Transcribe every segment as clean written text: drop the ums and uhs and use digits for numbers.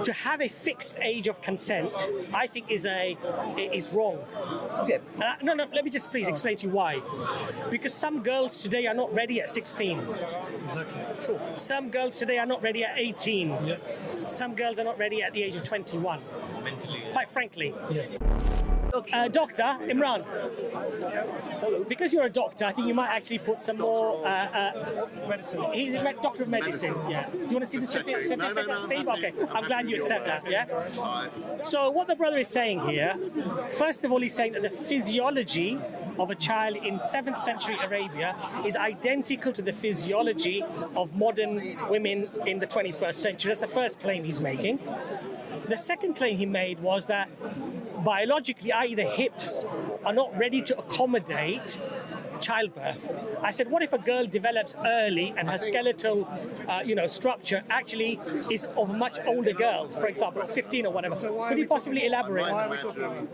to have a fixed age of consent, I think is wrong. Okay. No, let me just please explain to you why. Because some girls today are not ready at 16. Exactly. Sure. Some girls today are not ready at 18. Yeah. Some girls are not ready at the age of 21. Mentally. Quite frankly. Yeah. Doctor, Imran, because you're a doctor, I think you might actually put some more... Medicine. He's a doctor of medicine, yeah. Do you want to see the certificate, No. Steve? Okay, I'm glad you accept that, yeah? So what the brother is saying here, first of all, he's saying that the physiology of a child in 7th century Arabia is identical to the physiology of modern women in the 21st century. That's the first claim he's making. The second claim he made was that biologically, i.e. the hips, are not ready to accommodate childbirth. I said, what if a girl develops early and her skeletal, structure actually is of a much older girl, for example, 15 or whatever? Could you possibly elaborate? Why are we talking about?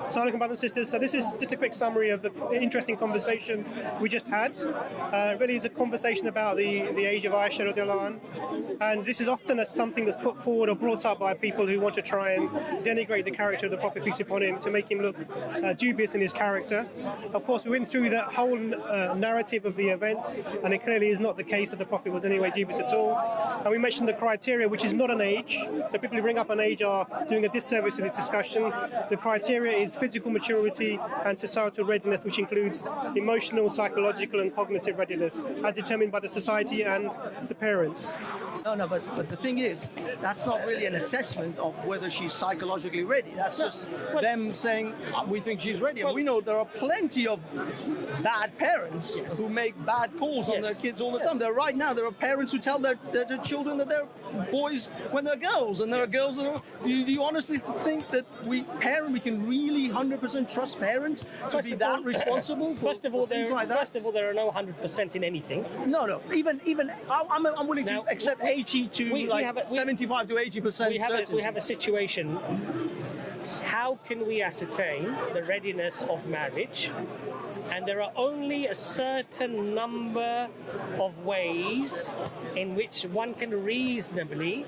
Assalamu alaikum, brothers and sisters. So this is just a quick summary of the interesting conversation we just had. Really is a conversation about the age of Aisha radiallahu anha. And this is often something that's put forward or brought up by people who want to try and denigrate the character of the Prophet, peace upon him, to make him look dubious in his character. Of course, we went through that whole narrative of the event, and it clearly is not the case that the Prophet was in any way dubious at all. And we mentioned the criteria, which is not an age. So people who bring up an age are doing a disservice to this discussion. The criteria is physical maturity and societal readiness, which includes emotional, psychological and cognitive readiness, as determined by the society and the parents. No, but the thing is, that's not really an assessment of whether she's psychologically ready. That's just them saying, we think she's ready. And we know there are plenty of bad parents who make bad calls on their kids all the time. Right now, there are parents who tell their children that they're boys when they're girls, and there are girls that are... Do you honestly think that we can really 100% trust parents to be that responsible for things like that? First of all, there are no 100% in anything. No. Even I'm willing to accept 80 to 75 to 80%. We have a situation. How can we ascertain the readiness of marriage? And there are only a certain number of ways in which one can reasonably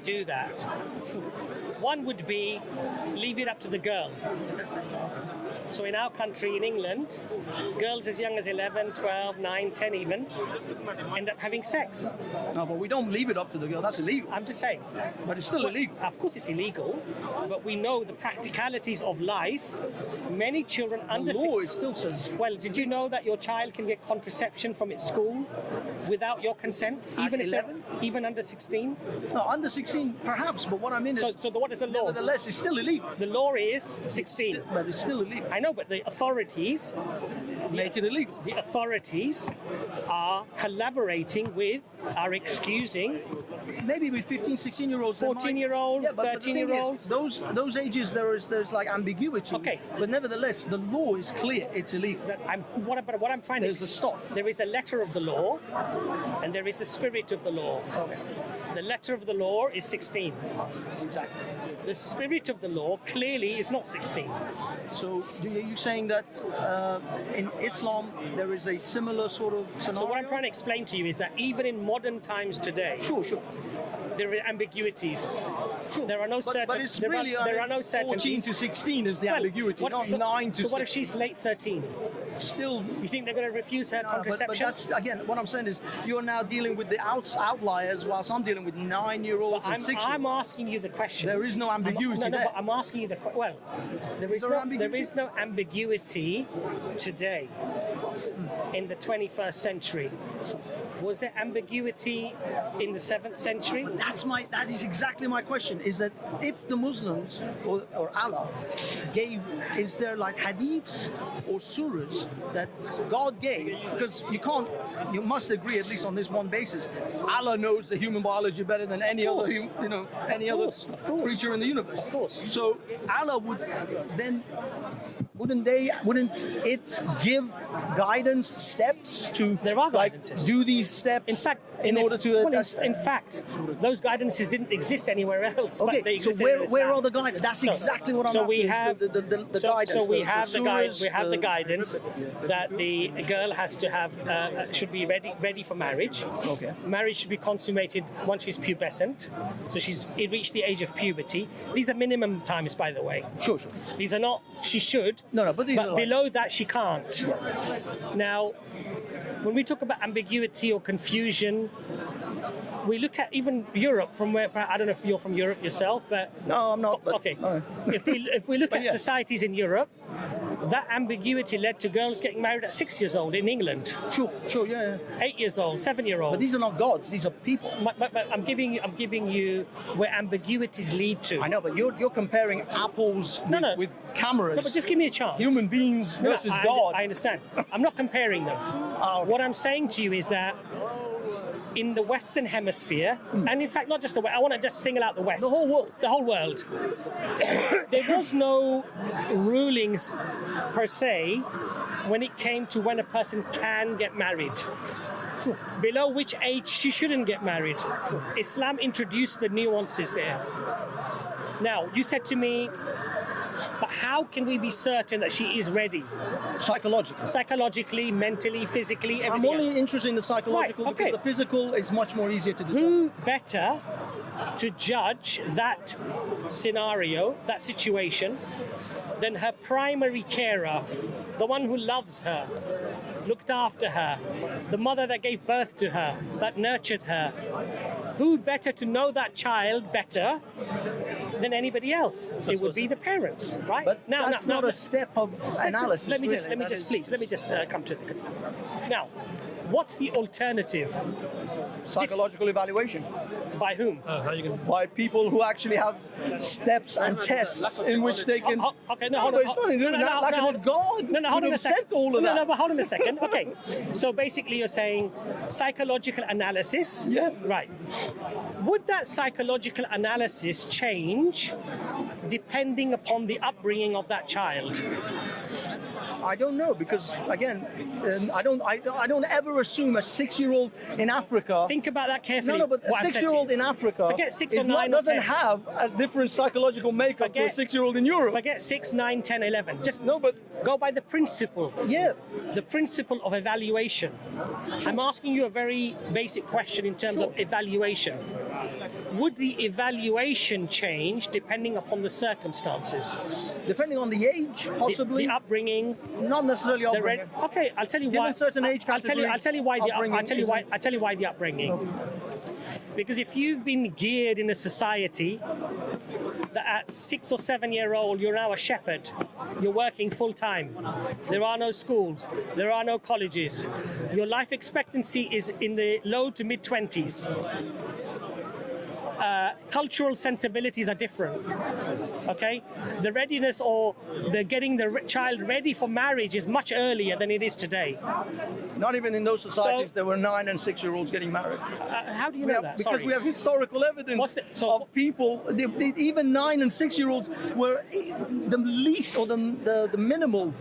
do that. One would be leave it up to the girl. So in our country, in England, girls as young as 11, 12, 9, 10 even, end up having sex. No, but we don't leave it up to the girl. That's illegal. I'm just saying. But it's still illegal. Of course it's illegal, but we know the practicalities of life. Many children under 16... it still says... Well, did you know that your child can get contraception from its school without your consent? Even at 11? Even under 16? No, under 16 perhaps, but what I mean is... So what is the law? Nevertheless, it's still illegal. The law is 16. But it's still illegal. I know, but the authorities... make it illegal. The authorities are collaborating with, are excusing... Maybe with 15, 16-year-olds... 14-year-olds, 13-year-olds... Those ages, there's like ambiguity. Okay. But nevertheless, the law is clear. It's illegal. What I'm trying to... There's a stop. There is a letter of the law, and there is the spirit of the law. Okay. The letter of the law is 16. Exactly. The spirit of the law clearly is not 16. So are you saying that in Islam there is a similar sort of scenario? So what I'm trying to explain to you is that even in modern times today, Sure. there are ambiguities. Sure. There are no certain. But it's really there are no 14 to 16 is the ambiguity, not 9 to 16. So what if she's late 13? Still, you think they're going to refuse her contraception? But that's, again, what I'm saying is you're now dealing with the outliers, whilst I'm dealing with 9-year-olds and 6-year-olds. I'm asking you the question. There is no ambiguity there. But I'm asking you the question. Well, there is no ambiguity today in the 21st century. Was there ambiguity in the 7th century? That is exactly my question, is that if the Muslims or Allah is there like hadiths or surahs that God gave, because you must agree at least on this one basis, Allah knows the human biology better than any other creature in the universe. Of course. So Allah would then wouldn't it give guidance steps to There are like guidances. do these steps In fact, in order to in fact, those guidances didn't exist anywhere else. okay, but they so existed where in Islam. are the guidance? That's exactly what I'm so after. we is have the guidance. So we have the guide. surahs, We have the guidance that the girl has to have should be ready for marriage. Okay. Marriage should be consummated once she's pubescent, so she's reached the age of puberty. These are minimum times, by the way. Sure. These are not. She should. No, but these are like- below that she can't. Now, when we talk about ambiguity or confusion, we look at even Europe from where I don't know if you're from Europe yourself, but No, I'm not. But, okay. all right. If we look But at yeah. societies in Europe, that ambiguity led to girls getting married at 6 years old in England, Sure, yeah. 8 years old, 7-year-old. But these are not gods; these are people. But I'm giving you where ambiguities lead to. I know, but you're comparing apples with cameras. No, but just give me a chance. Human beings No, versus I God. I understand. I'm not comparing them. Oh, okay. What I'm saying to you is that in the Western Hemisphere, and in fact, not just the West, I want to just single out the West. The whole world. The whole world. There was no rulings per se when it came to when a person can get married. Below which age she shouldn't get married. Islam introduced the nuances there. Now, you said to me, but how can we be certain that she is ready? Psychologically. Psychologically, mentally, physically, I'm everything only else. interested in the psychological Right, okay. because the physical is much more easier to discern. Who better to judge that scenario, that situation, than her primary carer, the one who loves her, looked after her, the mother that gave birth to her, that nurtured her? Who better to know that child better than anybody else? It would be the parents, right? But that's not a step of analysis. Let me just really. come to the. Now, what's the alternative? Psychological evaluation By whom? by people who actually have steps and tests in which they can. Okay, No, but it's nothing to do with that. Like what God hold would on a have second. said all of that. No, but hold on a second. Okay, so basically you're saying psychological analysis. Yeah. Right. Would that psychological analysis change depending upon the upbringing of that child? I don't know because again, I don't ever assume a 6-year-old in Africa. Think about that carefully. No, but a what I've said to 6-year-old you. in Africa Forget 6 or 9 or doesn't 10. have a different psychological makeup to a Forget- 6-year-old in Europe. Forget 6, 9, 10, 11. Just No, but go by the principle. yeah, The principle of evaluation. I'm asking you a very basic question in terms of evaluation. Would the evaluation change depending upon the circumstances? depending on the age, possibly. The upbringing, Not necessarily the upbringing. okay, I'll tell you Given why. certain age I'll tell you why the upbringing I'll tell you why the upbringing. Because if you've been geared in a society that at 6 or 7-year-old you're now a shepherd, you're working full time, there are no schools, there are no colleges, your life expectancy is in the low to mid 20s. Cultural sensibilities are different. Okay, the readiness or the getting the child ready for marriage is much earlier than it is today. Not even in those societies So- there were 9 and 6-year-olds getting married. How do you know that? Because Sorry. we have historical evidence of people. Even 9 and 6-year-olds were the least or the minimal,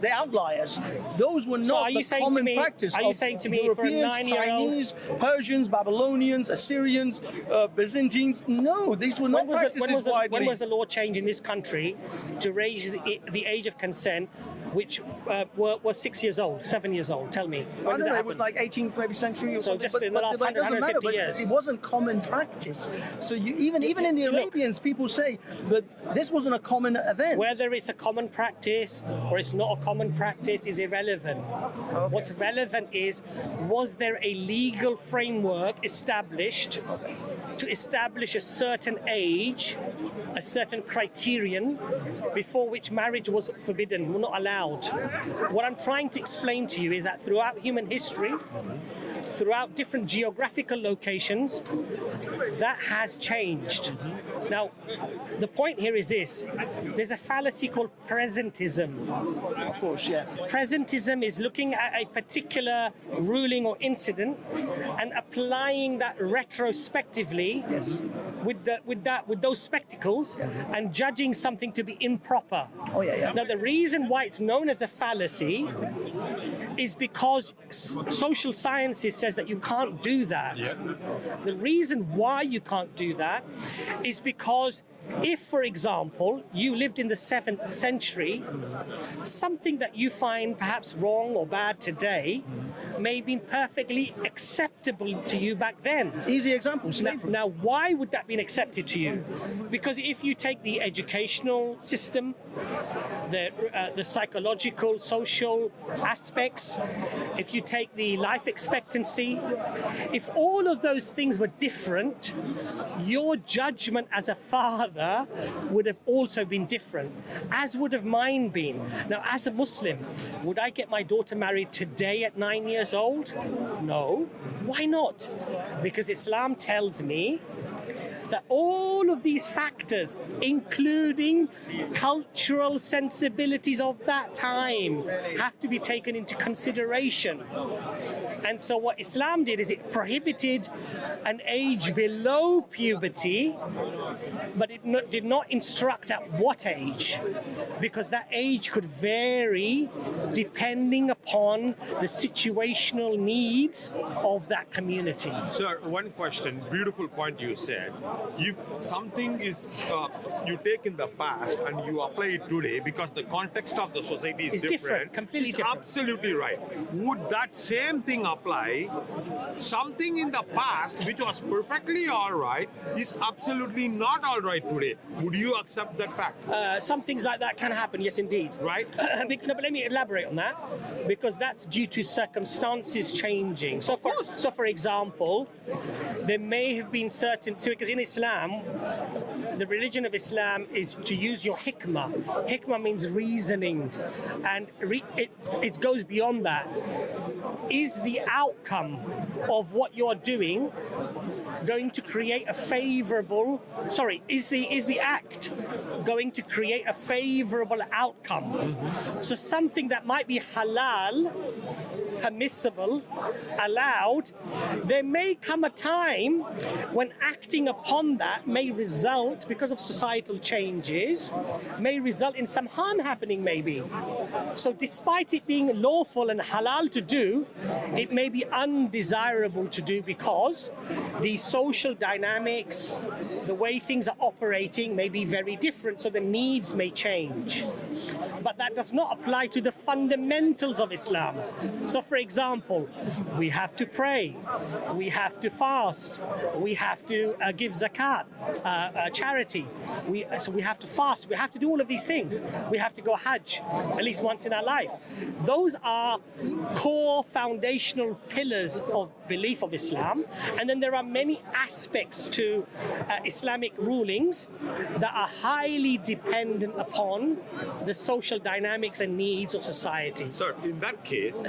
the outliers. Those were So not are you the saying to common me- practice. are you of saying to me for a Europeans, 9-year-old Chinese, Persians, Babylonians, Assyrians, Byzantines? No, these were not practices widely. when was the law changed in this country to raise the age of consent, which was 6 years old, 7 years old? Tell me. I When don't did know, that it was happen? like 18th maybe century or So something. just in the last it doesn't matter, 150 but years. it wasn't common practice. So even in the Arabians, people say that this wasn't a common event. Whether it's a common practice or it's not a common practice is irrelevant. What's relevant is, was there a legal framework established to establish a certain age, a certain criterion before which marriage was forbidden, not allowed? What I'm trying to explain to you is that throughout human history, throughout different geographical locations, that has changed. Now, the point here is this. There's a fallacy called presentism. Of course, yeah. Presentism is looking at a particular ruling or incident and applying that retrospectively with those spectacles and judging something to be improper. Oh, yeah. Now, the reason why it's known as a fallacy is because social sciences says that you can't do that. The reason why you can't do that is because if, for example, you lived in the 7th century, something that you find perhaps wrong or bad today may be perfectly acceptable to you back then. Easy example, slavery. Now, why would that be accepted to you? Because if you take the educational system, the psychological, social aspects, if you take the life expectancy, if all of those things were different, your judgment as a father would have also been different, as would have mine been. Now, as a Muslim, would I get my daughter married today at 9 years old? No. Why not? Because Islam tells me that all of these factors, including cultural sensibilities of that time, have to be taken into consideration. And so what Islam did is it prohibited an age below puberty, but it did not instruct at what age, because that age could vary depending upon the situational needs of that community. Sir, one question, beautiful point you said. If something is you take in the past and you apply it today because the context of the society is different, completely it's different. Absolutely right. Would that same thing apply? Something in the past which was perfectly all right is absolutely not all right today. Would you accept that fact? Some things like that can happen, yes, indeed. Right? No, but let me elaborate on that, because that's due to circumstances changing. So, for example, there may have been certain, because in Islam, the religion of Islam is to use your hikmah. Hikmah means reasoning, and it goes beyond that. Is the outcome of what you're doing going to create a favorable, is the act going to create a favorable outcome? So something that might be halal, permissible, allowed, there may come a time when acting upon that may result, because of societal changes, may result in some harm happening maybe. So despite it being lawful and halal to do, it may be undesirable to do because the social dynamics, the way things are operating may be very different, so the needs may change. But that does not apply to the fundamentals of Islam. So for example, we have to pray, we have to fast, we have to give zakat, charity, so we have to fast, we have to do all of these things. We have to go hajj at least once in our life. Those are core foundational pillars of belief of Islam, and then there are many aspects to Islamic rulings that are highly dependent upon the social dynamics and needs of society. Sir, in that case,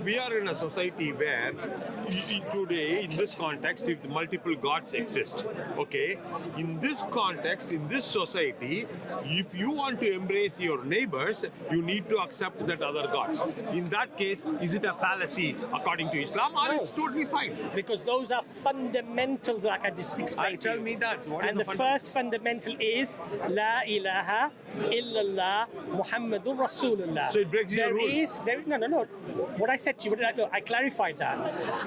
we are in a society where today, in this context, if multiple gods exist, okay, in this context, in this society, if you want to embrace your neighbors, you need to accept that other gods. In that case, is it a fallacy according to Islam, or it's totally fine? Because those are fundamentals, like I just explained. Tell me that. And the first fundamental is La ilaha illallah Muhammadur Rasulullah. So it breaks your rule. No. What I said to you, I clarified that.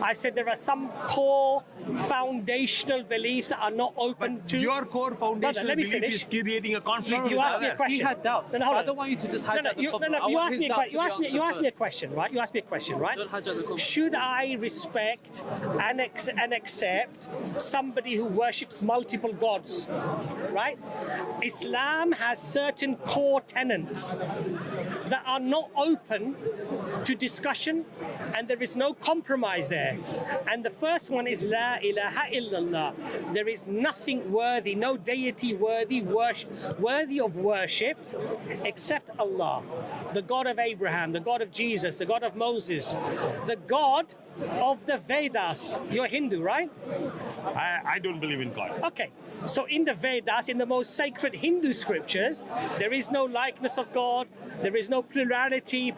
I said there are some core foundational beliefs that are not open to. Your core foundational belief is creating a conflict. You asked me a question. He had doubts. I don't want you to just hijack the topic. You asked me a question, right? You asked me a question, right? Don't hijack the topic. Should I respect and accept somebody who worships multiple gods, right? Islam has certain core tenets that are not open to discussion, and there is no compromise there. And the first one is La ilaha illallah. There is nothing worthy, no deity worthy of worship except Allah, the God of Abraham, the God of Jesus, the God of Moses, the God of the Vedas. You're Hindu, right? I don't believe in God. Okay, so in the Vedas, in the most sacred Hindu scriptures, there is no likeness of God, there is no plurality,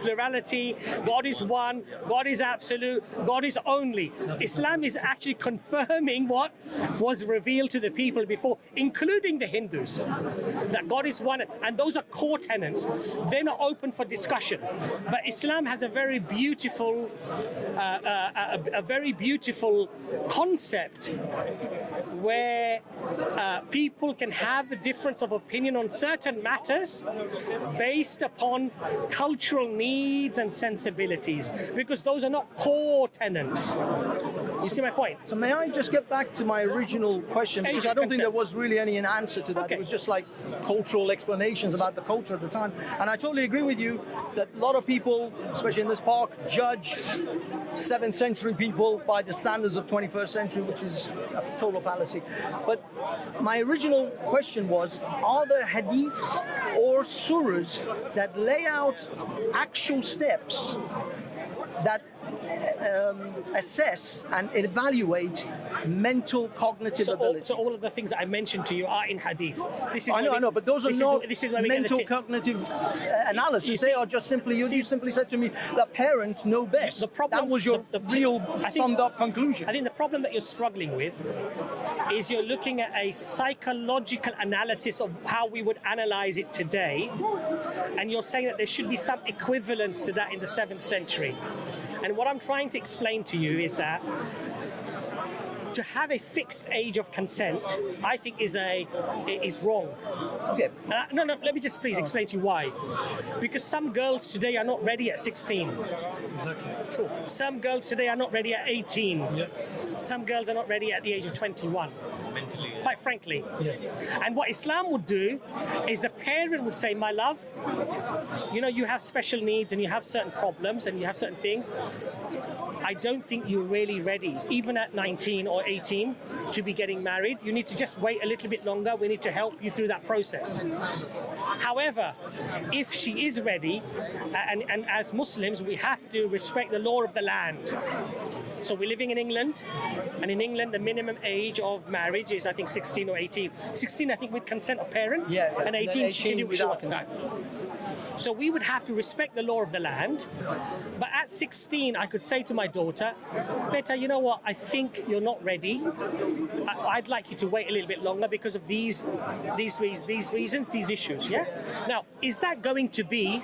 God is one, God is absolute, God is only. Islam is actually confirming what was revealed to the people before, including the Hindus, that God is one, and those are core tenets. They're not open for discussion. But Islam has a very beautiful, concept where people can have a difference of opinion on certain matters based upon cultural needs and sensibilities, because those are not core tenets. You see my point? So may I just get back to my original question, because I don't think there was really any answer to that. Okay. It was just like cultural explanations about the culture at the time. And I totally agree with you that a lot of people, especially in this park, judge 7th century people by the standards of 21st century, which is a total fallacy. But my original question was, are there hadiths or surahs that lay out actual steps that assess and evaluate mental cognitive ability? So all of the things that I mentioned to you are in hadith. I know, but those are not mental cognitive analysis. They are just simply, you simply said to me that parents know best. That was your real summed up conclusion. I think the problem that you're struggling with is you're looking at a psychological analysis of how we would analyze it today, and you're saying that there should be some equivalence to that in the 7th century. And what I'm trying to explain to you is that to have a fixed age of consent, I think is wrong. Okay. No, let me just please explain to you why. Because some girls today are not ready at 16. Exactly. Sure. Some girls today are not ready at 18. Yeah. Some girls are not ready at the age of 21. Mentally. Quite frankly. Yeah. And what Islam would do is the parent would say, my love, you know, you have special needs and you have certain problems and you have certain things. I don't think you're really ready, even at 19 or 18, to be getting married. You need to just wait a little bit longer. We need to help you through that process. However, if she is ready, and as Muslims, we have to respect the law of the land. So we're living in England, and in England, the minimum age of marriage is, I think, 16 or 18. 16, I think, with consent of parents, and 18, she can do what she wants. So we would have to respect the law of the land. But at 16, I could say to my daughter, Beta, you know what? I think you're not ready. I'd like you to wait a little bit longer because of these reasons, these issues. Yeah. Now, is that going to be?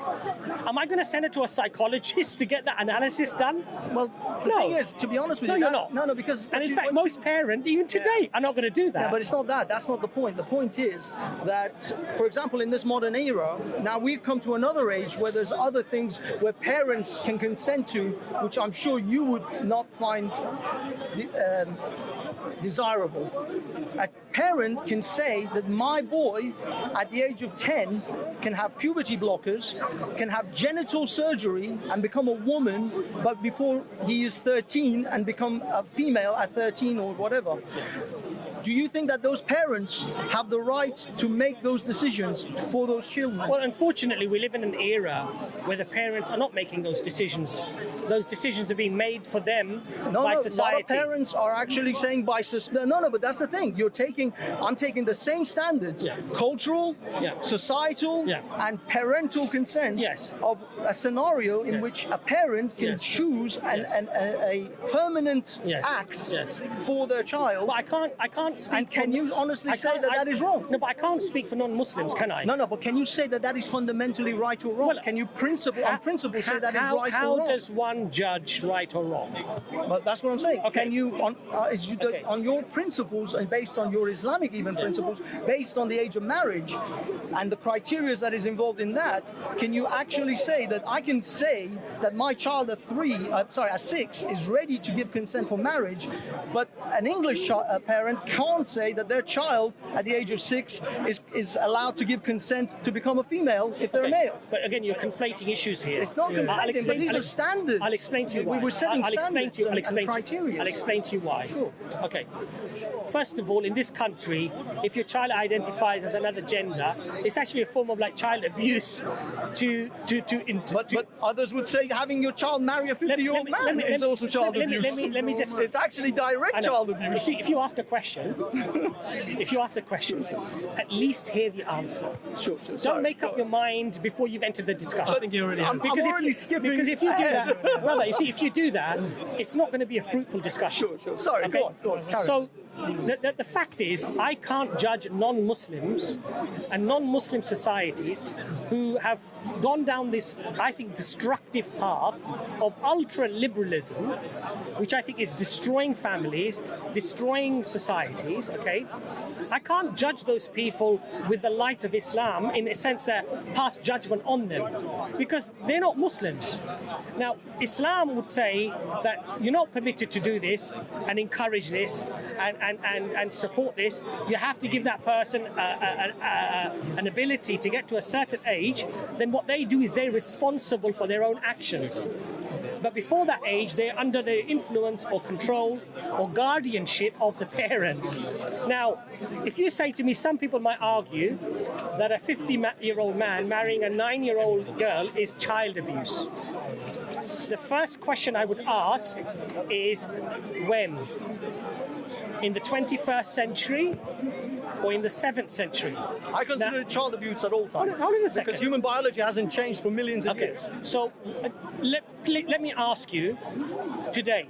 Am I going to send her to a psychologist to get that analysis done? Well, the thing is, to be honest with you, you're not. No, because and in fact, most parents, even today, are not going to do that. Yeah, but it's not that. That's not the point. The point is that, for example, in this modern era, now we've come to another age where there's other things where parents can consent to, which I'm sure you would not find desirable. A parent can say that my boy at the age of 10 can have puberty blockers, can have genital surgery and become a woman, but before he is 13 and become a female at 13 or whatever. Do you think that those parents have the right to make those decisions for those children? Well, unfortunately, we live in an era where the parents are not making those decisions. Those decisions are being made for them by society. A lot of parents are actually saying no, but that's the thing. I'm taking the same standards, cultural, societal, and parental consent of a scenario in which a parent can choose a permanent act for their child. But I can't speak. And can you honestly say that is wrong? No, but I can't speak for non-Muslims, can I? No, but can you say that is fundamentally right or wrong? Well, can you on principle say that is right or wrong? How does one judge right or wrong? Well, that's what I'm saying. Okay. Can you, on your principles and based on your Islamic even principles, based on the age of marriage and the criteria that is involved in that, can you actually say that I can say that my child at 6 is ready to give consent for marriage, but an English parent can't say that their child at the age of 6 is allowed to give consent to become a female if they're a male? But again, you're conflating issues here. It's not conflating, but these are standards. I'll explain to you why. We were setting standards and criteria. I'll explain to you why. Sure. Okay. First of all, in this country, if your child identifies as another gender, it's actually a form of like child abuse But others would say having your child marry a 50-year-old man is also child abuse. Let me just... It's actually direct child abuse. You see, if you ask a question, at least hear the answer. Sure. Don't make up your mind before you've entered the discussion. I think you already have. I'm already skipping. Because if you do that, brother, you see, if you do that, it's not going to be a fruitful discussion. Sure. Sorry, Okay? go on. Carry on. So the fact is, I can't judge non-Muslims and non-Muslim societies who have gone down this, I think, destructive path of ultra-liberalism, which I think is destroying families, destroying societies, okay? I can't judge those people with the light of Islam in a sense that pass judgment on them, because they're not Muslims. Now, Islam would say that you're not permitted to do this and encourage this and support this. You have to give that person an ability to get to a certain age. Then what they do is they're responsible for their own actions. But before that age, they're under the influence or control or guardianship of the parents. Now, if you say to me, some people might argue that a 50-year-old man marrying a 9-year-old girl is child abuse. The first question I would ask is when? In the 21st century or in the 7th century? I consider it child abuse at all times. Hold on a second. Because human biology hasn't changed for millions of years. So let me ask you today,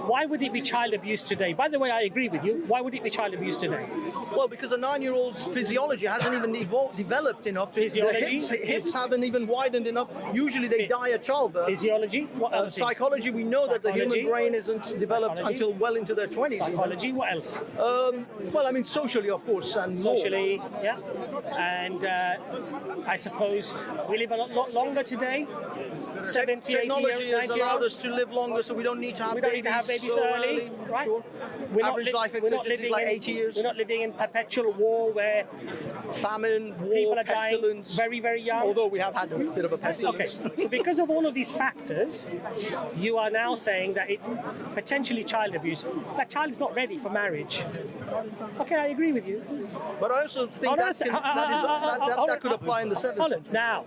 why would it be child abuse today? By the way, I agree with you. Why would it be child abuse today? Well, because a 9-year-old's physiology hasn't even developed enough. Physiology? The hips haven't even widened enough. Usually they die at childbirth. Physiology? What else? Psychology, we know that the human Psychology? brain isn't developed Psychology? until well into their 20s. Psychology, what else? Well, I mean, socially, of course, and Socially, yeah. And I suppose we live a lot longer today. 70, 80 technology years, has 90 allowed years. us to live longer, so we don't need to have We don't babies, need to have babies so early, right? Sure. Average life expectancy is like 80 years. We're not living in perpetual war where Famine, war, people are dying pestilence. very, very young. Although we have had a bit of a Okay, pestilence. so because of all of these factors, you are now saying that it potentially child abuse. That child is not ready for marriage. Okay, I agree with you. But I also think that could apply in the 7th century. Now,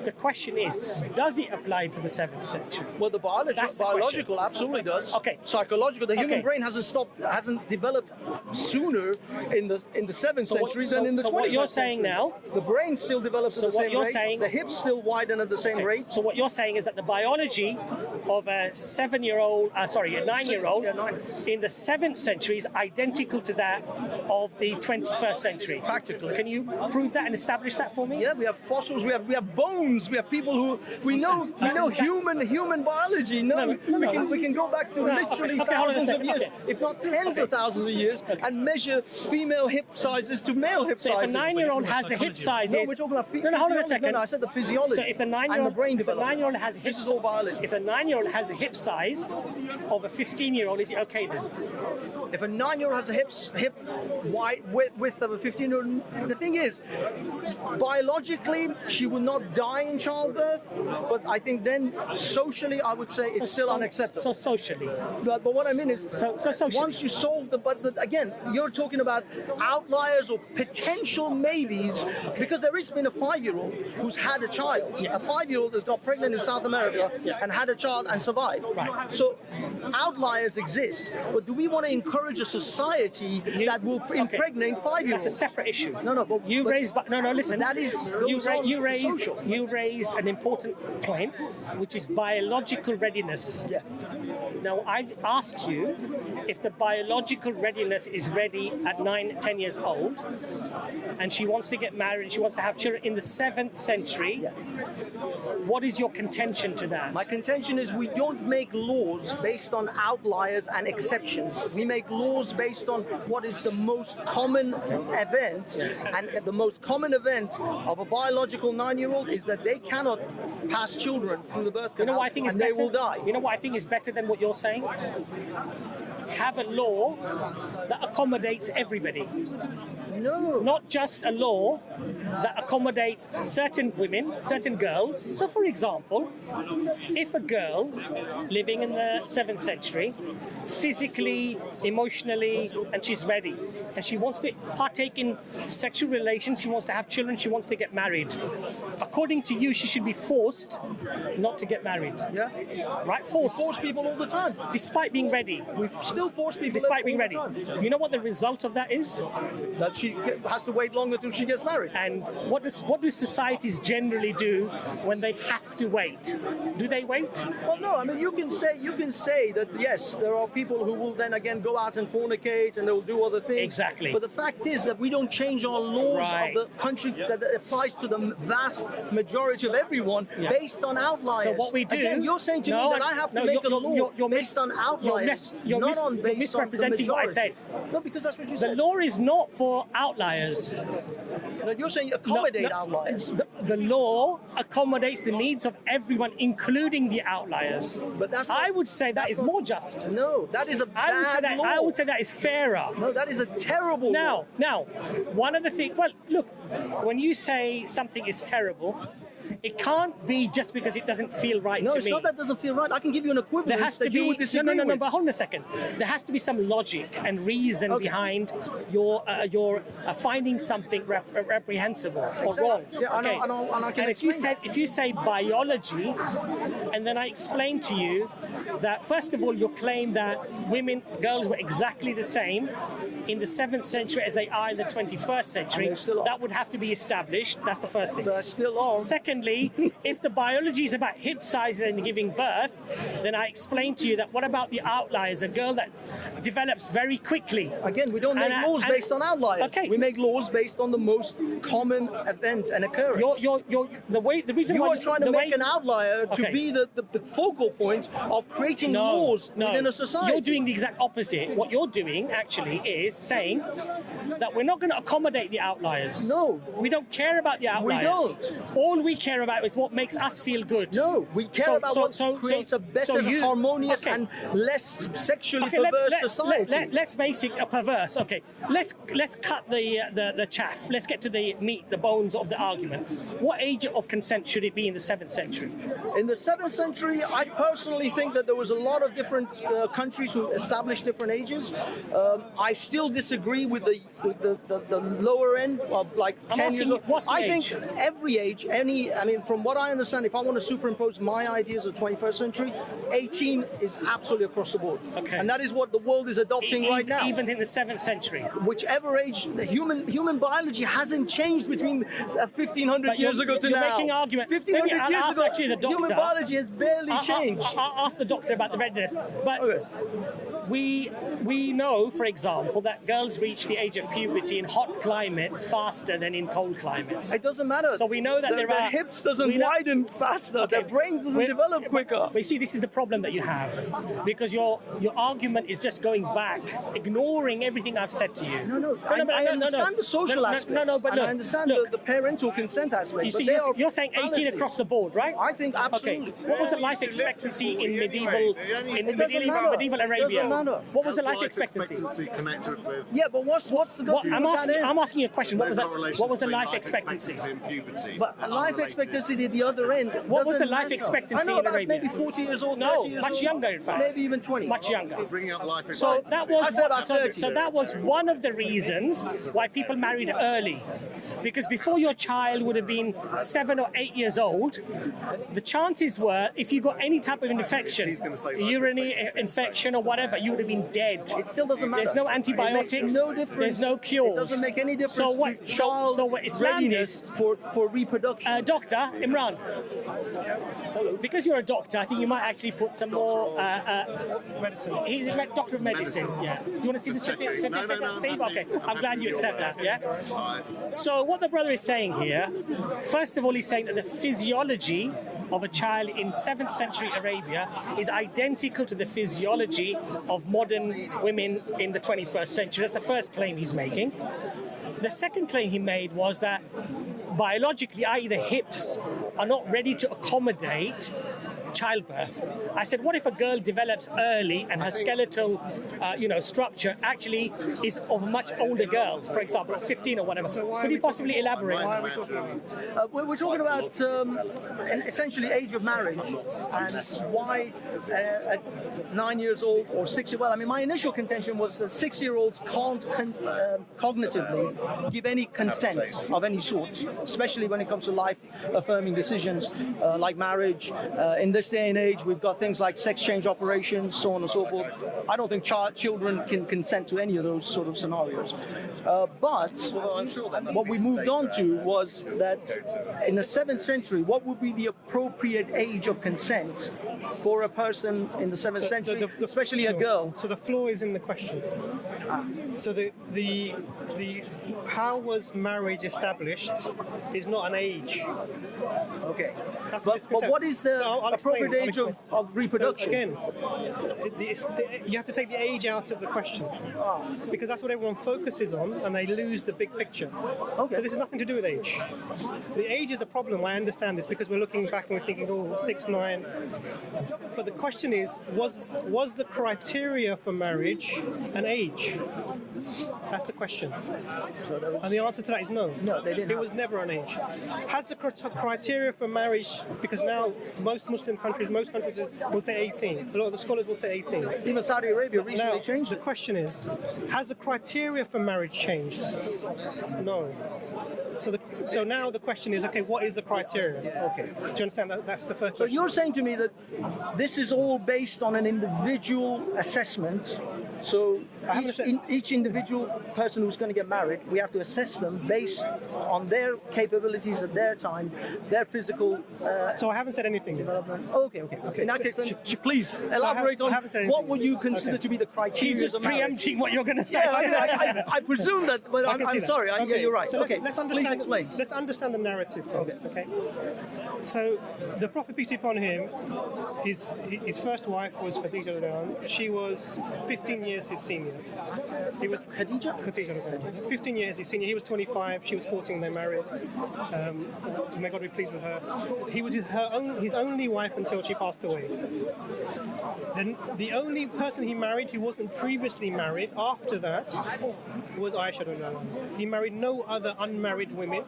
the question is, does it apply to the 7th century? Well, the That's the biological question. absolutely does. Okay. Psychological, the human Okay. brain hasn't developed sooner in the 7th century than in the 21st So what you're century. saying now? The brain still develops at the what same you're rate. saying- The hips still widen at the same rate. So what you're saying is that the biology of a 9-year-old Yeah, 9. in the 7th century is identical to that of the 21st century. Practically. Can you prove that and establish that for me? Yeah, we have fossils, we have bones, we have people who we know human biology. We can go back to literally okay, hold on a thousands of second, years, okay. if not tens of thousands of years, and measure female hip sizes to male hip So if a sizes. 9-year-old has the hip sizes, No, we're talking about hold on a physiology. second. No, I said the physiology. So if the and the 9-year-old brain development. 9-year-old has hip This is all biology. If a 9-year-old has the hip size of a 15-year-old, is it okay then? If a 9-year-old has a hip wide width of a 15-year-old, the thing is, biologically, she would not die in childbirth, but I think then socially, I would say it's still unacceptable. So socially. But what I mean is, So socially. once you solve but again, you're talking about outliers or potential maybes, because there has been a 5-year-old who's had a child. Yes. A 5-year-old has got pregnant in South America and had a child and survived. Right. So outliers exist, but do we want to encourage a society that will impregnate 5-year-olds? That's a separate issue. No, but listen. That is you social. raised an important point, which is biological readiness. Yeah. Now, I've asked you if the biological readiness is ready at 9, 10 years old, and she wants to get married, she wants to have children in the 7th century. Yeah. What is your contention to that? My contention is we don't make laws based on outliers and exceptions. We make laws based on what is the most common event, and the most common event of a biological 9-year-old is that they cannot pass children through the birth canal, and they will die. You know what I think is better than what you're saying? Have a law that accommodates everybody. No. Not just a law that accommodates certain women, certain girls. So, for example, if a girl living in the 7th century, physically, emotionally, and she's ready, and she wants to partake in sexual relations, she wants to have children, she wants to get married. According to you, she should be forced not to get married. Yeah. Right? Forced. We force people all the time. Despite being ready. We still force people Despite all being the ready. time. You know what the result of that is? That she has to wait longer till she gets married. And what do societies generally do when they have to wait? Do they wait? Well, no. I mean, you can say that yes, there are people who will then again go out and fornicate and they will do other things. Exactly. But the fact is that we don't change our laws Right. of the country that applies to the vast majority of everyone based on outliers. So what we do? Again, you're saying to me that I have to make a law based on outliers, not on based misrepresenting on the what I said. No, because that's what you The said. law is not for outliers. No, you're saying accommodate outliers. The law accommodates the needs of everyone, including the outliers. But that's I not- would say that that's is not- more just. No, that is a bad law. I would say that is fairer. No, that is a terrible law. Now, one of the things. Well, look, when you say something is terrible, it can't be just because it doesn't feel right No, to it's me. not that doesn't feel right. I can give you an There equivalence has to that you be would disagree no, with. but hold on a second. There has to be some logic and reason behind your finding something reprehensible or wrong. Yeah, I know, and I can if you say biology, and then I explain to you that first of all you claim that girls were exactly the same in the 7th century as they are in the 21st century, And they still are. that would have to be established. That's the first thing. They're still on. Secondly, if the biology is about hip sizes and giving birth, then I explain to you that what about the outliers, a girl that develops very quickly? Again, we don't make laws based on outliers. Okay. We make laws based on the most common event and occurrence. The reason You why are trying to make an outlier to be the focal point of creating laws within a society. You're doing the exact opposite. What you're doing actually is saying that we're not going to accommodate the outliers. No. We don't care about the outliers. We don't. All we care about is what makes us feel good. No, we care about what creates a better, harmonious and less sexually perverse society. Let's make it a perverse. Okay, let's cut the chaff. Let's get to the meat, the bones of the argument. What age of consent should it be in the 7th century? In the 7th century, I personally think that there was a lot of different countries who established different ages. I still disagree with the lower end of like 10 years old. I think every age, from what I understand, if I want to superimpose my ideas of the 21st century, 18 is absolutely across the board. Okay. And that is what the world is adopting right now. Even in the 7th century. Whichever age, the human biology hasn't changed between 1,500 years ago to you're now. making argument. 1,500 years ago, actually the doctor, human biology has barely changed. I'll ask the doctor about the readiness. But we know, for example, that girls reach the age of puberty in hot climates faster than in cold climates. It doesn't matter. So we know that their hips doesn't widen faster. Their brains doesn't develop quicker. But you see, this is the problem that you have, because your argument is just going back, ignoring everything I've said to you. I understand the social aspects. But and I understand the parental consent aspect. You see, you're saying 18 across the board, right? I think absolutely. Okay. What was the life expectancy in medieval Arabia? What was the life expectancy connected with? Yeah, but what's the I'm asking you a question. What was the life expectancy? In puberty. But life expectancy at the other end. What was the life expectancy I know, in Arabia? maybe 40 years old, 30 No, years much old. younger, in fact. Maybe even 20. Much younger. Bringing up life So that was I'd say about 30. so that was one of the reasons why people married early, because before your child would have been 7 or 8 years old, the chances were if you got any type of infection, urinary infection or whatever, you would have been dead. It still doesn't matter. There's no antibiotics. It makes no difference. There's no cures. It doesn't make any difference. So what? To child So what Islam readiness is for reproduction. Doctor Imran, because you're a doctor, I think you might actually put some more medicine. He's a doctor of medicine. Yeah. Do you want to see the certificate, Steve? Okay. I'm glad you accept that. Yeah. So what the brother is saying here, first of all, he's saying that the physiology of a child in 7th century Arabia is identical to the physiology of modern women in the 21st century. That's the first claim he's making. The second claim he made was that biologically, i.e. the hips are not ready to accommodate childbirth. I said, what if a girl develops early and her skeletal, structure actually is of much older girls, for example, 15 or whatever. Could you possibly elaborate? Why are we talking about? We're talking about essentially age of marriage and why at 9 years old or 6 years. Well, I mean, my initial contention was that 6-year-olds can't cognitively give any consent of any sort, especially when it comes to life-affirming decisions like marriage. In this day and age, we've got things like sex change operations, so on and so forth. I don't think children can consent to any of those sort of scenarios. But what we moved on to was that in the 7th century, what would be the appropriate age of consent for a person in the 7th century, especially a girl? So the flaw is in the question. So the how was marriage established is not an age. Okay. That's but what is the appropriate age of reproduction? So again, you have to take the age out of the question because that's what everyone focuses on, and they lose the big picture. Okay. So this has nothing to do with age. The age is the problem. I understand this because we're looking back and we're thinking, 6, 9. But the question is, was the criteria for marriage an age? That's the question. And the answer to that is no. No, they didn't. It was never an age. Has the criteria for marriage, because now most Muslim countries, most countries will say 18. A lot of the scholars will say 18. Even Saudi Arabia recently changed the it. question is, has the criteria for marriage changed? No. So now the question is, okay, what is the criteria? Okay. Do you understand that? That's the first So question. you're saying to me that this is all based on an individual assessment. So each individual person who's going to get married, we have to assess them based on their capabilities at their time, their physical So I haven't said anything yet. development. Okay. In that case, then, please elaborate on what would you consider to be the criteria He's just of marriage? preempting what you're going to say. Yeah, I presume that, but I'm sorry. Yeah, you're right. So Okay, let's please understand. explain. Let's understand the narrative first. Okay. So the Prophet, peace be upon him, his first wife was Khadija radhiyallahu anha. She was 15 years his senior. He was Khadija? Khadija radhiyallahu anha. 15 years his senior. He was 25. She was 14. They married. May God be pleased with her. He was his only wife until she passed away. Then the only person he married who wasn't previously married after that was Aisha radhiyallahu anha. He married no other unmarried women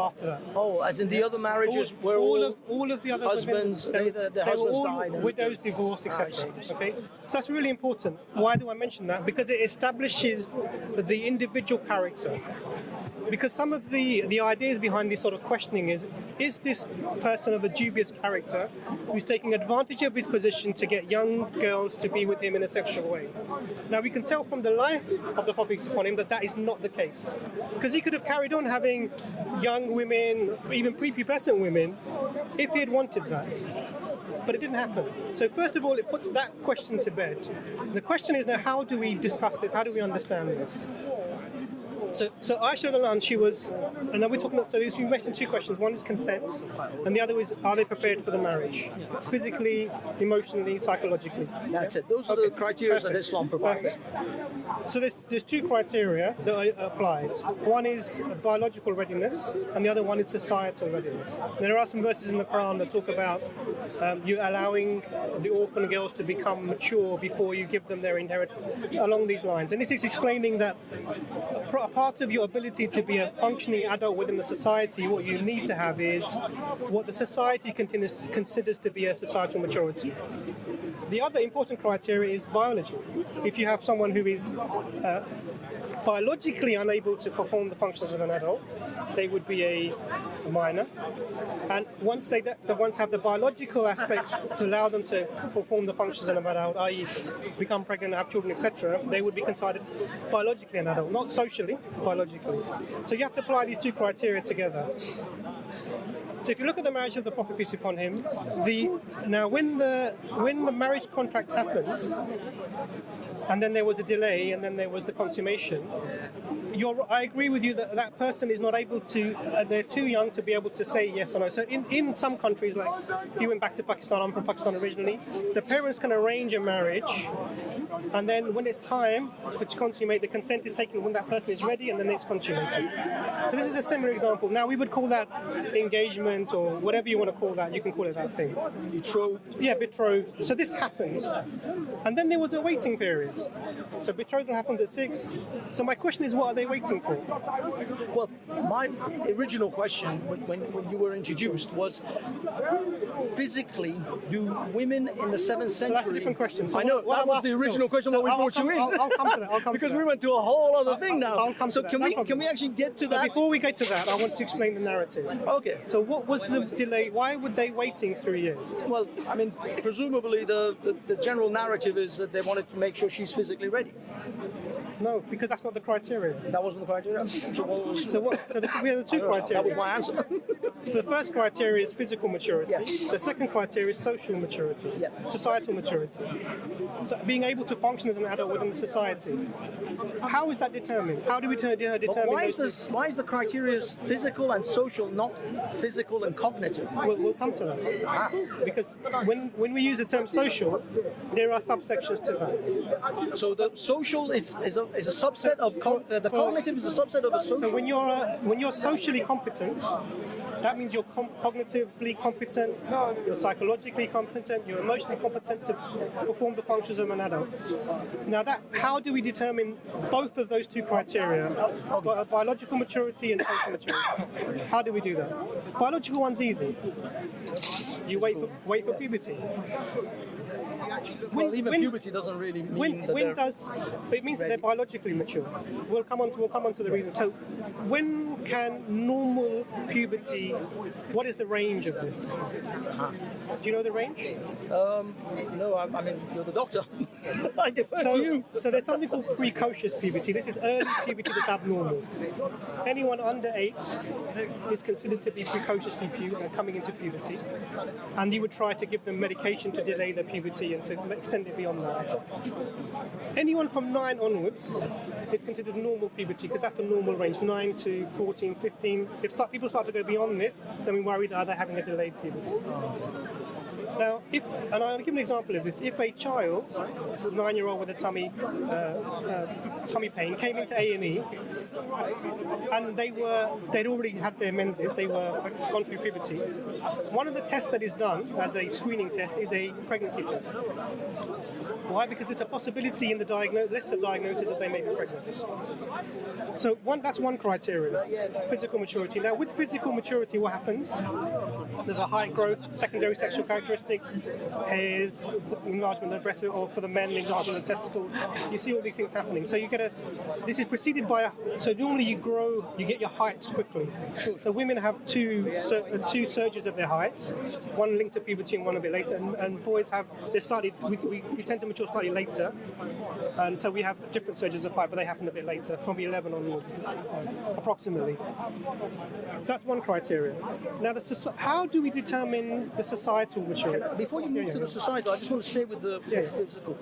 after that. Oh, as in the other marriages were all of the other husbands, women, their husbands were all died. widows, divorced, etc. Okay, so that's really important. Why do I mention that? Because it establishes the individual character. Because some of the ideas behind this sort of questioning is this person of a dubious character who's taking advantage of his position to get young girls to be with him in a sexual way? Now we can tell from the life of the Prophet upon him that is not the case. Because he could have carried on having young women, even prepubescent women, if he had wanted that. But it didn't happen. So first of all, it puts that question to bed. The question is now, how do we discuss this? How do we understand this? So Aisha radhiyallahu anha, she was, and now we're talking about, so you mentioned two questions. One is consent, and the other is, are they prepared for the marriage? Physically, emotionally, psychologically. That's it. Those are the criteria that Islam provides. So there's two criteria that are applied. One is biological readiness, and the other one is societal readiness. There are some verses in the Quran that talk about you allowing the orphan girls to become mature before you give them their inheritance, along these lines. And this is explaining that a part of your ability to be a functioning adult within the society, what you need to have is what the society considers to be a societal maturity. The other important criteria is biology. If you have someone who is biologically unable to perform the functions of an adult, they would be a minor. And once they have the biological aspects to allow them to perform the functions of an adult, i.e. become pregnant, have children, etc., they would be considered biologically an adult, not socially, biologically. So you have to apply these two criteria together. So if you look at the marriage of the Prophet, peace be upon him, when the marriage contract happens, and then there was a delay, and then there was the consummation, I agree with you that person is not able to, they're too young to be able to say yes or no. So in some countries, like if you went back to Pakistan, I'm from Pakistan originally, the parents can arrange a marriage And then when it's time to consummate, the consent is taken when that person is ready, and then it's consummated. So this is a similar example. Now we would call that engagement or whatever you want to call that. You can call it that thing. Betrothed. Yeah, betrothed. So this happened. And then there was a waiting period. So betrothal happened at 6. So my question is, what are they waiting for? Well, my original question when you were introduced was, physically, do women in the 7th century... So that's a different question. So I know, that was the original question when we brought you in. I'll come to that. Because we went to a whole other thing now. I'll come to so that. can we actually get to that? But before we get to that, I want to explain the narrative. Okay. So what was the delay? Why were they waiting 3 years? Well, I mean, presumably the general narrative is that they wanted to make sure she's physically ready. No, because that's not the criteria. That wasn't the criteria? So what was... So we have the two criteria. That was my answer. So the first criteria is physical maturity. Yes. The second criteria is social maturity, Yeah. societal maturity. So being able to function as an adult within the society. How is that determined? How do we determine But why is those why is the criteria physical and social, not physical and cognitive? We'll come to that. Because when we use the term social, there are subsections to that. So the social is a subset of the cognitive is a subset of a social. So when you're socially competent, that means you're cognitively competent, you're psychologically competent, you're emotionally competent to perform the functions of an adult. Now, how do we determine both of those two criteria, biological maturity and social maturity? How do we do that? Biological one's easy. You wait for puberty. Well, even puberty doesn't really mean it means that they're biologically mature. We'll come on to the reason. So, when can normal puberty? What is the range of this? Do you know the range? No, I mean you're the doctor. I defer to you. So there's something called precocious puberty. This is early puberty that's abnormal. Anyone under 8 is considered to be precociously coming into puberty, and you would try to give them medication to delay their puberty and to extend it beyond that. Anyone from 9 onwards is considered normal puberty because that's the normal range, 9 to 14, 15. If people start to go beyond this, then we worry that they're having a delayed puberty. Now, and I'll give an example of this. If a child, a 9-year-old with a tummy pain, came into A&E, and they'd already had their menses, they were gone through puberty. One of the tests that is done as a screening test is a pregnancy test. Why? Because there's a possibility in the list of diagnoses that they may be pregnant. So that's one criteria, physical maturity. Now, with physical maturity, what happens? There's a height growth, secondary sexual characteristics, hairs, enlargement of the breast, or for the men, enlargement of the testicles. You see all these things happening. So this is preceded by so normally you get your height quickly. So women have two surges of their height, one linked to puberty and one a bit later, and boys have, we tend to mature slightly later, and so we have different surges of height, but they happen a bit later, probably 11 onwards, approximately. That's one criteria. Now, how do we determine the societal maturity? Before you move to the societal, I just want to stay with the physical.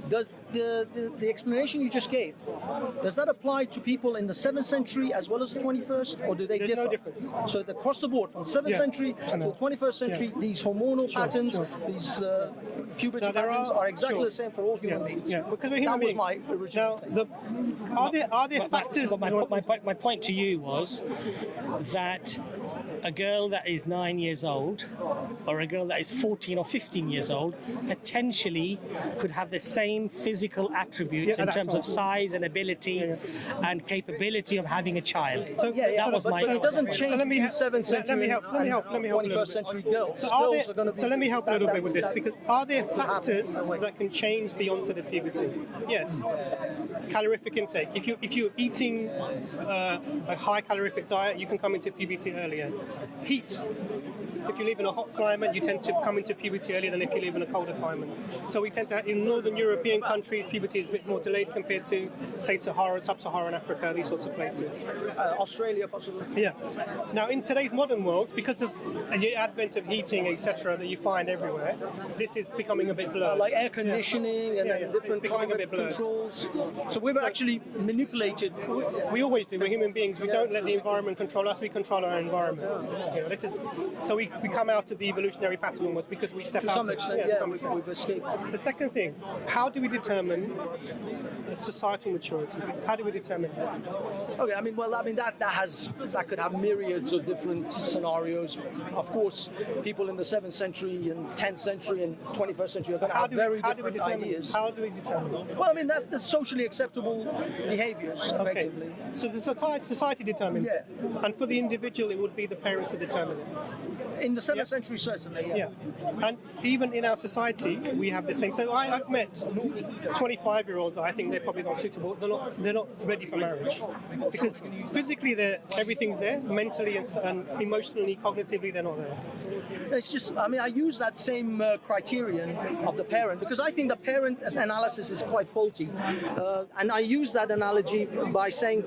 Does the explanation you just gave, does that apply to people in the 7th century as well as the 21st, or do they differ? There's no difference. So across the board, from 7th century to the 21st century, these hormonal patterns, these puberty patterns are exactly the same for all human beings. Yeah, because we're human beings. That was my original. Are there factors? My point to you was that a girl that is 9 years old or a girl that is 14 or 15 years old potentially could have the same physical attributes in terms of size and ability and capability of having a child. So that was my. But it doesn't change between 7th century and 21st century girls. So let me help a little bit with this, because are there factors that can change the onset of puberty? Yes. Calorific intake. If you're eating a high calorific diet, you can come into puberty earlier. Heat. If you live in a hot climate, you tend to come into puberty earlier than if you live in a colder climate. So we tend to, in northern European countries, puberty is a bit more delayed compared to, say, sub-Saharan Africa, these sorts of places. Australia, possibly. Yeah. Now, in today's modern world, because of the advent of heating, etc., that you find everywhere, this is becoming a bit blurred. Like air conditioning and different climate controls. So we've actually manipulated. We always do. We're human beings. We don't let the environment control us. We control our environment. This is so we come out of the evolutionary pattern almost because we step To out. some extent, to some extent. we've escaped. The second thing, how do we determine societal maturity? How do we determine that? Okay, that could have myriads of different scenarios. Of course, people in the 7th century and 10th century and 21st century are going to have very different ideas. How do we determine? Well, that's socially acceptable behaviours, effectively. Okay. So the society determines it. And for the individual, it would be the parents that determine it. In the 7th century, certainly, yeah. And even in our society, we have the same. So I've met 25-year-olds. I think they're probably not suitable. They're not ready for marriage because physically everything's there, mentally and emotionally, cognitively they're not there. It's just, I use that same criterion of the parent because I think the parent analysis is quite faulty. And I use that analogy by saying,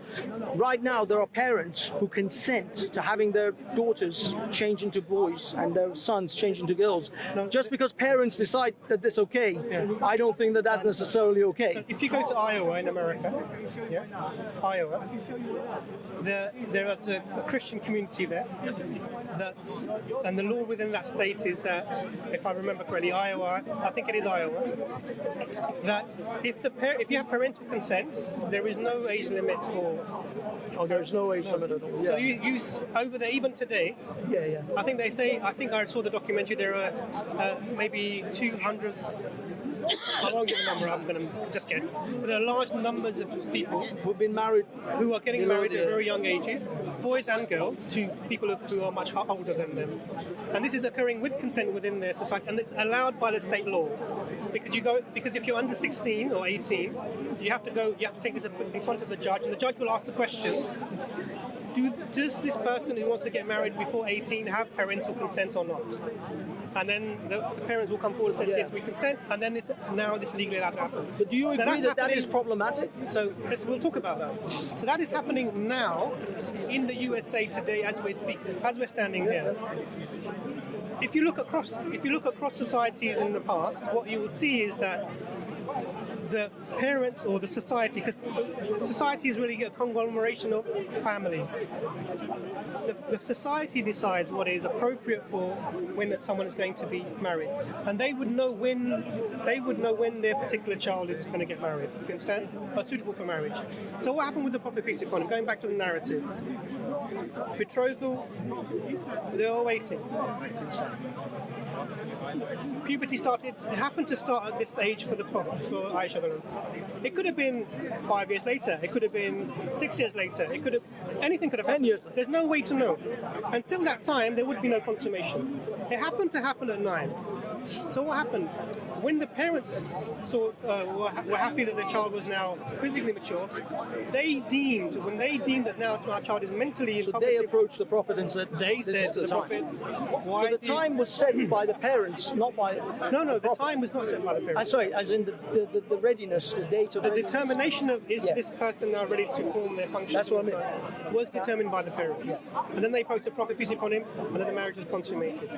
right now there are parents who consent to having their daughters change into boys and their sons change into girls. Just because parents decide that that's okay, I don't think that that's necessarily okay. So if you go to Iowa in America, Iowa, there is a Christian community there, and the law within that state is that, if I remember correctly, Iowa, I think it is Iowa, that if you have parental consent, there is no age limit there's no age limit at all. So you over there, even today, I think I saw the documentary, there are maybe 200, I won't give a number, I'm going to just guess, but there are large numbers of people who've been married, who are getting married at very young ages, boys and girls, to people who are much older than them. And this is occurring with consent within their society, and it's allowed by the state law. Because if you're under 16 or 18, you have to take this in front of the judge, and the judge will ask the question, does this person who wants to get married before 18 have parental consent or not? And then the parents will come forward and say, yes, we consent, and then now this legally allowed to happen. But do you agree that is problematic? So we'll talk about that. So that is happening now in the USA today as we're standing here. If you look across societies in the past, what you will see is that the parents or the society, because society is really a conglomeration of families. The society decides what is appropriate for when someone is going to be married, and they would know when their particular child is going to get married. You understand? Or suitable for marriage. So what happened with the Prophet, peace be upon him? Going back to the narrative, betrothal, they were waiting. Puberty happened to start at this age for the Prophet, for Aisha. It could have been 5 years later. It could have been 6 years later. Anything could have happened. 10 years. There's no way to know. Until that time, there would be no consummation. It happened to happen at 9. So what happened? When the parents were happy that their child was now physically mature, when they deemed that now our child is mentally and they approached the Prophet and said, this is the Prophet. So the time was set by the parents, not by No, the time was not set by the parents. Sorry, as in the readiness, the date of the determination of this person now ready to form their function. That's what I mean. Was determined by the parents. And then they approached the Prophet, peace be upon him, and then the marriage was consummated.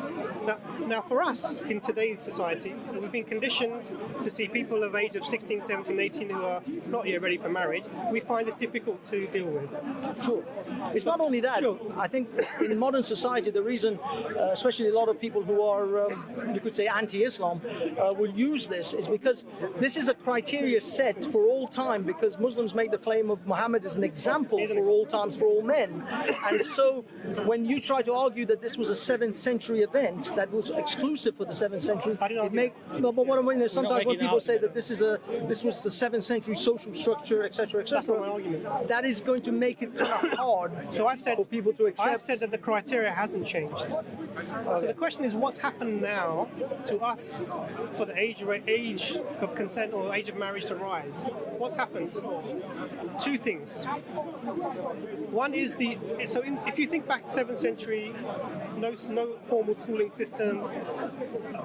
Now for us, in today's society, we've been conditioned to see people of age of 16, 17, 18 who are not yet ready for marriage. We find this difficult to deal with. Sure. It's not only that. Sure. I think in modern society, the reason, especially a lot of people who are, you could say, anti-Islam, will use this is because this is a criteria set for all time, because Muslims make the claim of Muhammad as an example for all times, for all men. And so when you try to argue that this was a 7th century event that was exclusive for the 7th century, but what I mean is sometimes when people say that this was the 7th century social structure, etc., that is going to make it kind of hard for people to accept. I've said that the criteria hasn't changed. So the question is, what's happened now to us for the age of consent or age of marriage to rise? What's happened? Two things. One is if you think back 7th century, no formal schooling system.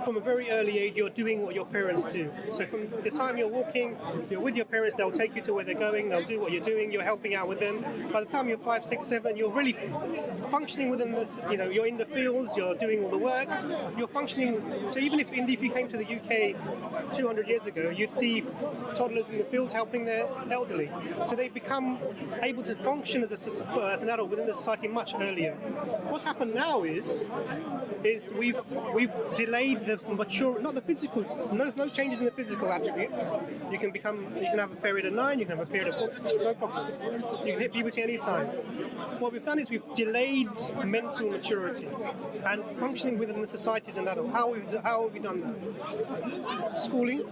From a very early age, you're doing what your parents do. So from the time you're walking, you're with your parents, they'll take you to where they're going, they'll do what you're doing, you're helping out with them. By the time you're 5, 6, 7, you're really functioning within the, you're in the fields, you're doing all the work, you're functioning. So even if you came to the UK 200 years ago, you'd see toddlers in the fields helping their elderly. So they become able to function as an adult within the society much earlier. What's happened now is we've delayed the mature, not the physical, no changes in the physical attributes. You can have a period of 9, you can have a period of 4, no problem. You can hit puberty any time. What we've done is we've delayed mental maturity and functioning within the society as an adult. How have we done that? Schooling.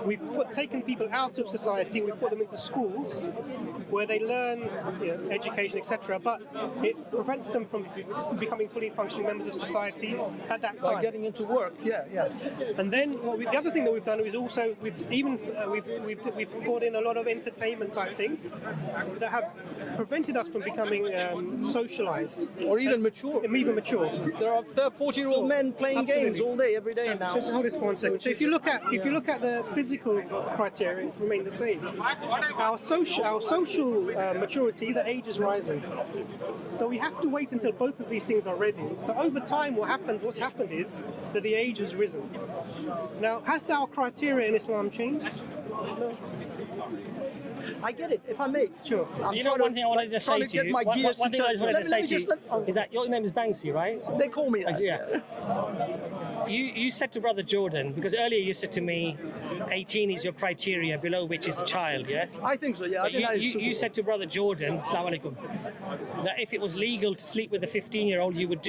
We've taken people out of society, we've put them into schools where they learn education, etc. But it prevents them from becoming fully functioning members of society at that time. By getting into work, yeah. And then the other thing that we've done is also we've brought in a lot of entertainment type things that have prevented us from becoming socialised or even mature. There are 14-year-old men playing games all day, every day now. Just hold this for 1 second. So if you look at the physical criteria, it's remained the same. Our social maturity, the age is rising. So we have to wait until both of these things are ready. So over time, what's happened is that the age has risen. Now, has our criteria in Islam changed? No. I get it, if I may. Sure. One thing I wanted to say to you, one thing I just wanted to say to you is that your name is Banksy, right? They call me that. Yeah. You said to Brother Jordan, because earlier you said to me, 18 is your criteria, below which is a child, yes? I think so, yeah. You said to Brother Jordan, Assalamu alaikum, that if it was legal to sleep with a 15-year-old, you would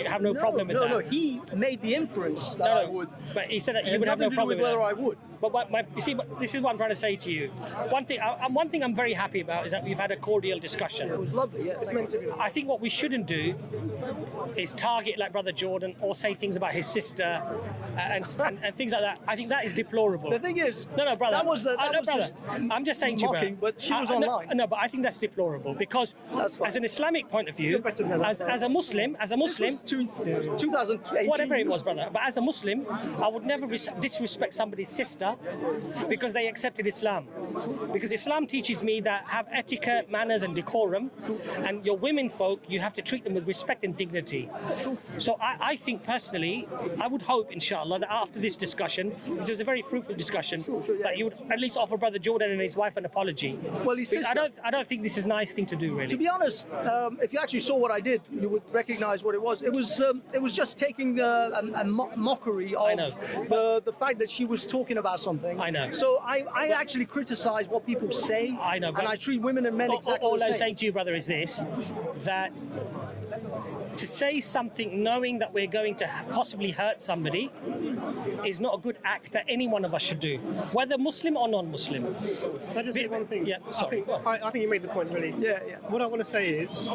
have no problem with that. No, he made the inference that I would. But he said that you would have no problem with whether that. I would. But you see, this is what I'm trying to say to you. One thing I'm very happy about is that we've had a cordial discussion. It was lovely, yeah. It's meant to be. I think what we shouldn't do is target like Brother Jordan or say things about his sister and things like that. I think that is deplorable. The thing is, no, brother. Brother. I'm just saying to you, brother. But she was online. No, but I think that's deplorable because, as an Islamic point of view, as a Muslim, 2018, whatever it was, brother. But as a Muslim, I would never disrespect somebody's sister because they accepted Islam. Because Islam teaches me that have etiquette, manners, and decorum, and your women folk, you have to treat them with respect and dignity. So I think personally, I would hope, inshallah, that after this discussion, which was a very fruitful discussion, that you would at least offer Brother Jordan and his wife an apology. Well, his sister, I don't think this is a nice thing to do, really. To be honest, if you actually saw what I did, you would recognise what it was. It was just taking a mockery of the fact that she was talking about something. I know. So I actually criticise what people say. I know. And I treat women and men exactly the same. All I'm saying to you, brother, is this: that to say something knowing that we're going to possibly hurt somebody is not a good act that any one of us should do, whether Muslim or non-Muslim. Can I just say one thing? Yeah, sorry. I think you made the point, really. Yeah. What I want to say is,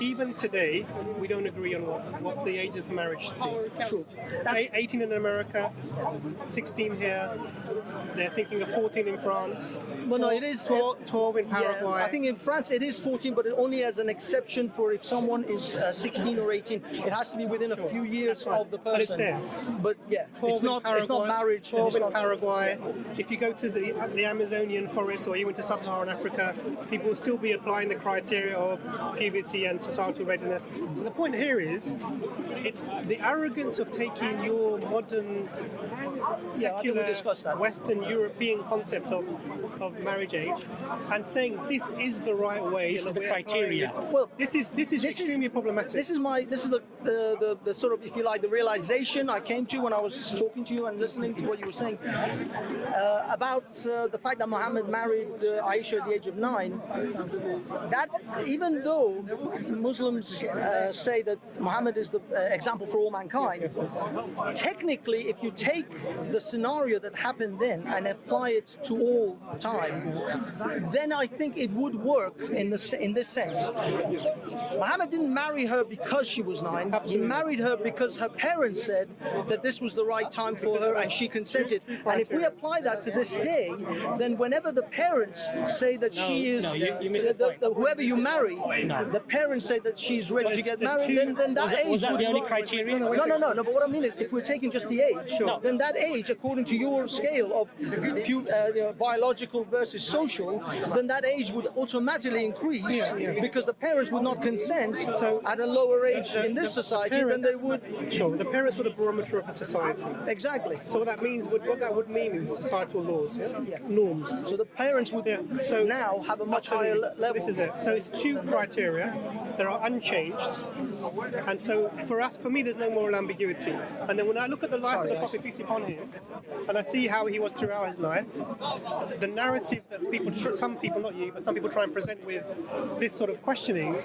even today, we don't agree on what the age of marriage should be. Sure. 18 in America, 16 here. They're thinking of 14 in France. Well, no, it is 12 in Paraguay. Yeah, I think in France it is 14, but only as an exception for if someone is 16 or 18. It has to be within a few years of the person. But it's there. But yeah, it's not marriage. 12 in Paraguay. If you go to the Amazonian forest or you went to sub-Saharan Africa, people will still be applying the criteria of puberty and societal readiness. So the point here is, it's the arrogance of taking your modern, secular, Western European concept of marriage age and saying this is the right way. This is the criteria. Well, this is extremely problematic. This is the sort of, if you like, the realization I came to when I was talking to you and listening to what you were saying about the fact that Muhammad married Aisha at the age of 9. That even though Muslims say that Muhammad is the example for all mankind, technically, if you take the scenario that happened then and apply it to all time, then I think it would work in this sense. Muhammad didn't marry her because she was 9. He married her because her parents said that this was the right time for her and she consented. And if we apply that to this day, then whenever the parents say that she is, whoever you marry, the parents say that she's ready to get married, then that age was that would the only criteria? No, but what I mean is, if we're taking just the age, then that age, according to your scale of biological versus social, then that age would automatically increase because the parents would not consent at a lower age in this society than they would. Sure, the parents were the barometer of the society. Exactly. So what that would mean is societal laws, norms. So the parents would now have a much higher level. This is it. So it's 2 criteria that are unchanged, and so for me, there's no moral ambiguity. And then when I look at the life of the Prophet peace be upon him, and I see how he was throughout his life, the narrative that some people, not you, but some people try and present with this sort of questioning,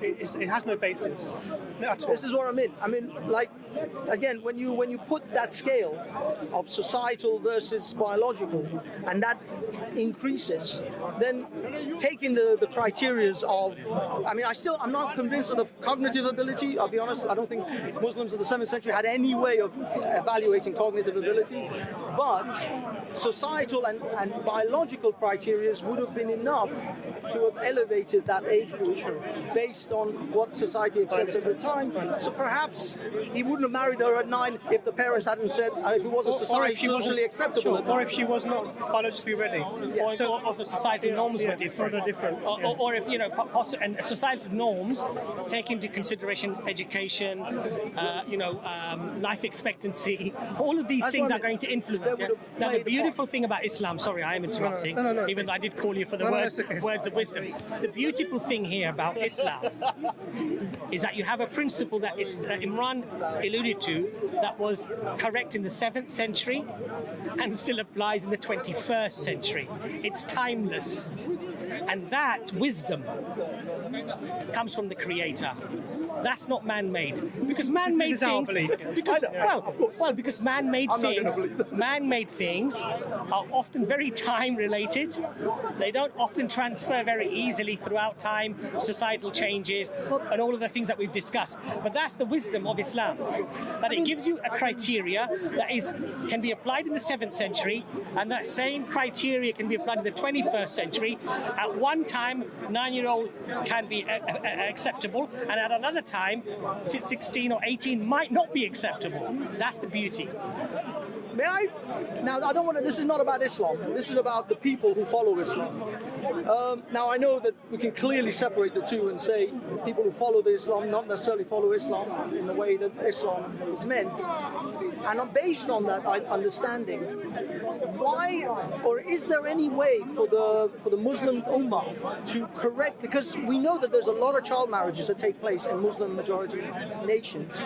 it has no basis at all. This is what I mean. I mean, like, again, when you put that scale of societal versus biological, and that increases, then taking the criterias of, I mean, I'm not convinced of the cognitive ability. I'll be honest, I don't think Muslims of the 7th century had any way of evaluating cognitive ability, but societal and biological criteria would have been enough to have elevated that age group based on what society accepts at the time. So perhaps he wouldn't have married her at 9 if the parents hadn't said, if it wasn't socially acceptable. Or if she was not biologically ready. Or the societal norms were different. Or if, and societal norms take into consideration education, life expectancy, all of these things are going to influence. Now, the beautiful thing about Islam, sorry, I am interrupting, even though I did call you for the words of wisdom. The beautiful thing here about Islam is that you have a principle that Imran alluded to that was correct in the 7th century and still applies in the 21st century. It's timeless. And that wisdom comes from the Creator. That's not man-made, because man-made things. Because man-made things are often very time-related. They don't often transfer very easily throughout time, societal changes, and all of the things that we've discussed. But that's the wisdom of Islam, that it gives you a criteria that can be applied in the 7th century, and that same criteria can be applied in the 21st century. At one time, 9-year-old can be acceptable, and at another time, 16 or 18 might not be acceptable. That's the beauty. May I? Now, I don't want to. This is not about Islam. This is about the people who follow Islam. Now, I know that we can clearly separate the two and say people who follow the Islam not necessarily follow Islam in the way that Islam is meant. And based on that understanding, why, or is there any way for the Muslim Ummah to correct? Because we know that there's a lot of child marriages that take place in Muslim majority nations.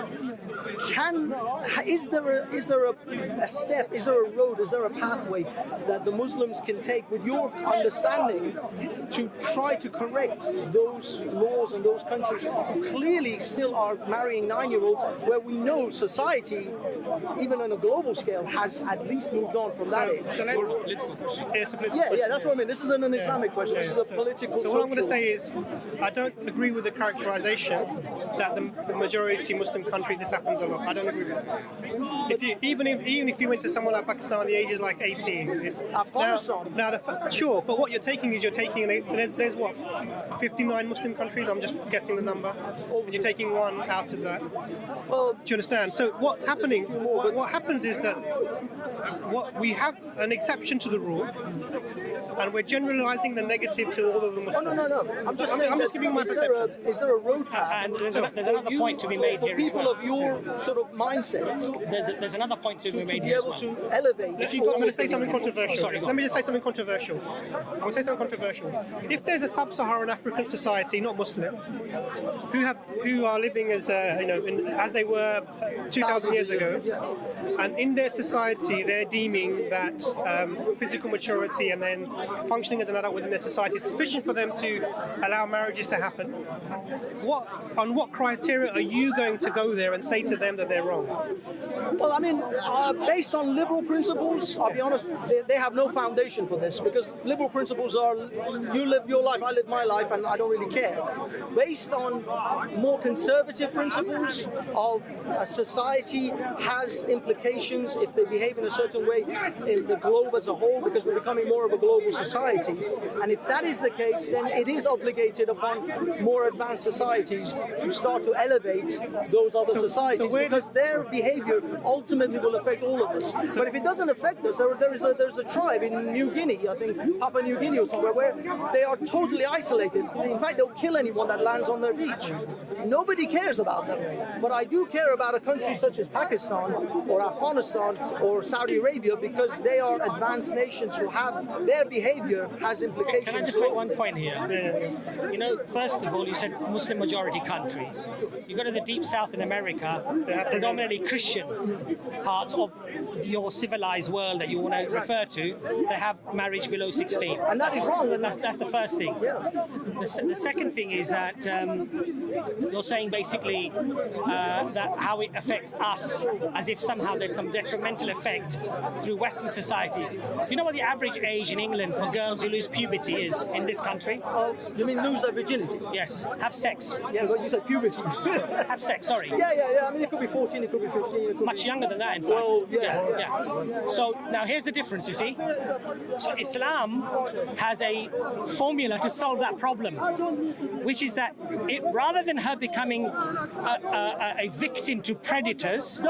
Is there a step? Is there a road? Is there a pathway that the Muslims can take, with your understanding, to try to correct those laws in those countries who clearly still are marrying 9-year-olds, where we know society, even on a global scale, has at least moved on from that age? So let's that's what I mean. This isn't an Islamic question. This is a political. So what I'm going to say is, I don't agree with the characterization that the majority Muslim countries this happens a lot. I don't agree with that. Even if you went to someone like Pakistan, the age is like 18. Afghanistan. Sure, but what you're taking is there's what, 59 Muslim countries. I'm just guessing the number. And you're taking one out of that. Well, do you understand? So what's happening? What happens is that we have an exception to the rule, and we're generalizing the negative to all of the Muslims. No. I'm just giving my perception. Is there a road path? And there's another point to be made here as well. For people of your sort of mindset, there's another point to be made be here as able well. to elevate. I'm going to say something controversial. Sorry, Let me just say something controversial. I'm going to say something controversial. If there's a sub-Saharan African society, not Muslim, who are living as as they were 2,000 years ago, And in their society, they're deeming that physical maturity and then functioning as an adult within their society is sufficient for them to allow marriages to happen. On what criteria are you going to go there and say to them that they're wrong? Well, I mean, based on liberal principles, I'll be honest, they have no foundation for this, because liberal principles are you live your life, I live my life, and I don't really care. Based on more conservative principles of a society has implications if they behave in a certain way in the globe as a whole, because we're becoming more of a global society. And if that is the case, then it is obligated upon more advanced societies to start to elevate those other societies, because their behavior ultimately will affect all of us. But if it doesn't affect us, there's a tribe in New Guinea, I think Papua New Guinea or somewhere, where they are totally isolated. In fact, they'll kill anyone that lands on their beach. Nobody cares about them. But I do care about a country such as Pakistan or Afghanistan or Saudi Arabia, because they are advanced nations who have their behavior has implications. Can I just make one point here? You know, first of all, you said Muslim majority countries. You go to the deep south in America, predominantly Christian parts of your civilized world that you want to refer to, they have marriage below 16. And that is wrong. And that's the first thing. Yeah. The second thing is that you're saying basically that how it affects us, as if somehow there's some detrimental effect through Western society. You know what the average age in England for girls who lose puberty is in this country? You mean lose their virginity? Yes, have sex. Yeah, but you said puberty. Have sex, sorry. Yeah. I mean, it could be 14, it could be 15. It could Much be... younger than that, in fact. Well, yeah. So now here's the difference, you see. So Islam has a formula to solve that problem, which is that rather than her becoming a victim to predators,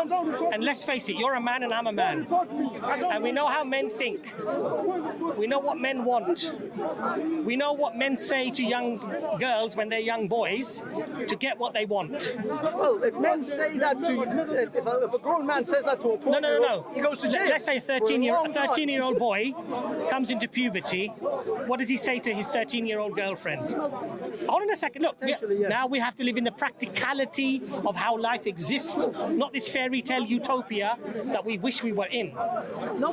and let's face it, you're a man and I'm a man, and we know how men think. We know what men want. We know what men say to young girls when they're young boys to get what they want. Well, if men say that to... If a grown man says that to a 12-year-old, no. he goes to jail. Let's say a 13-year-old boy comes into puberty. What does he say to his 13-year-old girlfriend? Hold on a second. Look, now we have to live in the practicality of how life exists, not this fairy tale utopia that we wish we were in.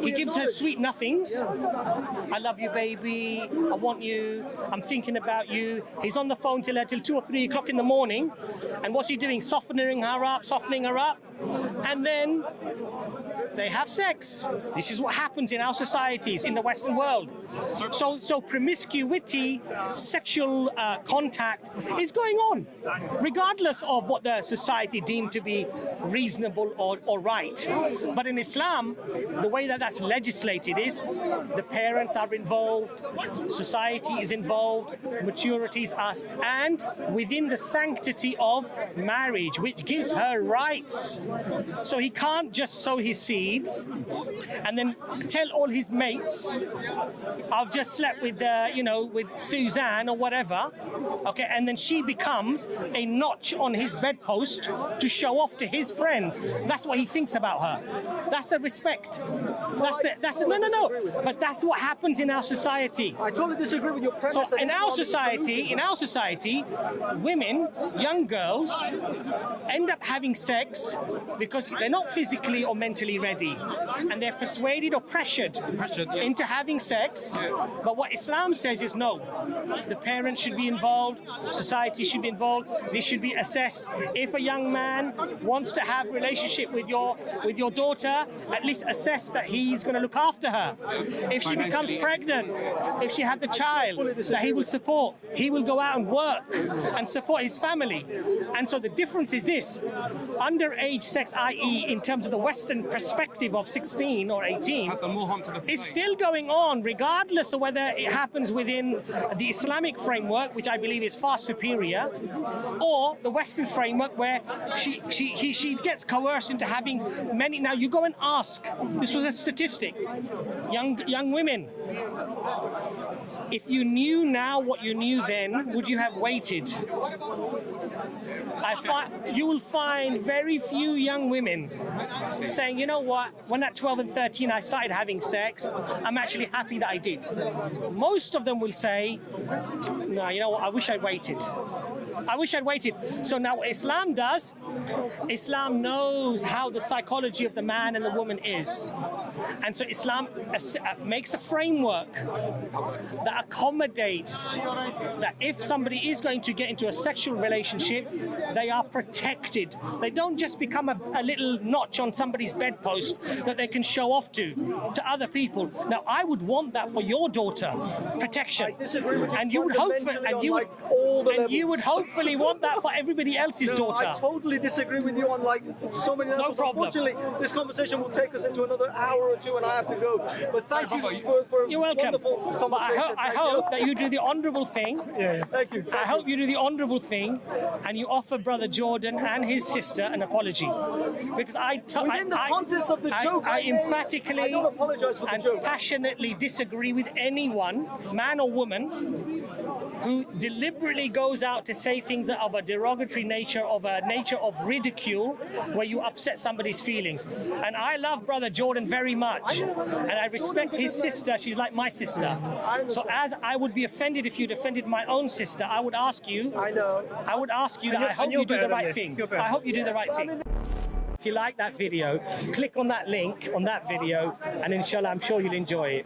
He gives her sweet nothings. I love you, baby. I want you. I'm thinking about you. He's on the phone till 2 or 3 o'clock in the morning. And what's he doing? Softening her up. And then they have sex. This is what happens in our societies in the Western world. So promiscuity, sexual contact is going on, regardless of what the society deemed to be reasonable or right. But in Islam, the way that that's legislated is the parents are involved, society is involved, maturities are, and within the sanctity of marriage, which gives her rights. So he can't just sow his seeds and then tell all his mates, I've just slept with, with Suzanne or whatever, okay, and then she becomes a notch on his bedpost to show off to his friends. That's what he thinks about her. That's the respect. No. But that's what happens in our society. I totally disagree with your premise. So in our society, women, young girls, end up having sex because they're not physically or mentally ready, and they're persuaded or pressured into having sex. But what Islam says is no. The parents should be involved, society should be involved, this should be assessed. If a young man wants to have a relationship with your daughter, at least assess that he's going to look after her. If she becomes pregnant, if she has a child that he will support, he will go out and work and support his family. And so the difference is this: underage sex, i.e. in terms of the Western perspective of 16 or 18, is still going on regardless of whether it happens within the Islamic framework, which I believe is far superior, or the Western framework where she gets coerced into having many. Now you go and ask, this was a statistic, young women, if you knew now what you knew then, would you have waited? You will find very few young women saying, you know what, when at 12 and 13 I started having sex, I'm actually happy that I did. Most of them will say, no, you know what, I wish I waited. I wish I'd waited. So now what Islam does, Islam knows how the psychology of the man and the woman is. And so Islam makes a framework that accommodates that if somebody is going to get into a sexual relationship, they are protected. They don't just become a little notch on somebody's bedpost that they can show off to other people. Now, I would want that for your daughter, protection. I disagree with you and you would hopefully want that for everybody else's daughter. I totally disagree with you on like so many levels. No problem. Unfortunately, this conversation will take us into another hour or two, and I have to go. But thank you for You're welcome. wonderful conversation. But I hope that you do the honourable thing. Thank you. I hope you do the honourable thing, and you offer Brother Jordan and his sister an apology, because Within the context of the joke, I emphatically I don't apologise for the and joke. passionately disagree with anyone, man or woman, who deliberately goes out to say things that are of a derogatory nature, of a nature of ridicule, where you upset somebody's feelings. And I love Brother Jordan very much, and I respect his sister. She's like my sister. So as I would be offended if you'd offended my own sister, I would ask you. I know. I would ask you that I hope you do the right thing. I hope you do the right thing. If you like that video, click on that link on that video, and inshallah, I'm sure you'll enjoy it.